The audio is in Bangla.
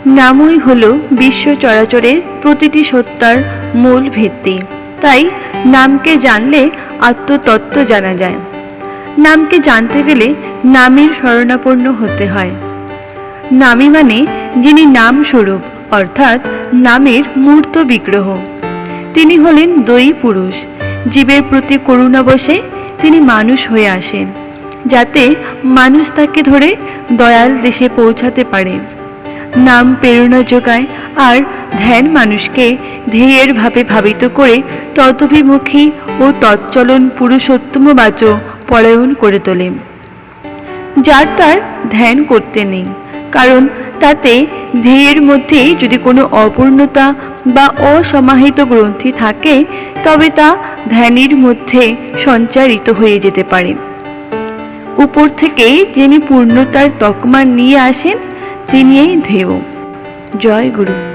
নামই হলো বিশ্ব চরাচরের প্রতিটি সত্তার মূল ভিত্তি। তাই নামকে জানলে আত্মতত্ত্ব জানা যায়। নামকে জানতে গেলে নামের শরণাপন্ন হতে হয়। নামী মানে যিনি নাম স্বরূপ, অর্থাৎ নামের মূর্ত বিগ্রহ। তিনি হলেন দয়ী পুরুষ। জীবের প্রতি করুণাবশে তিনি মানুষ হয়ে আসেন, যাতে মানুষ তাকে ধরে দয়াল দেশে পৌঁছাতে পারে। নাম প্রেরণা যোগায়, আর ধ্যান মানুষকে ধ্যেয়ের ভাবে ভাবিত করে তদভিমুখী ও তৎচলন পুরুষোত্তমবাচ পরায়ণ করে তোলে। যার তার ধ্যান করতে নেই, কারণ তাতে ধ্যেয়ের মধ্যে যদি কোনো অপূর্ণতা বা অসমাহিত গ্রন্থি থাকে, তবে তা ধ্যানের মধ্যে সঞ্চারিত হয়ে যেতে পারে। উপর থেকে যিনি পূর্ণতার তকমা নিয়ে আসেন, তিনি এই ধ্যেয়। জয় গুরু।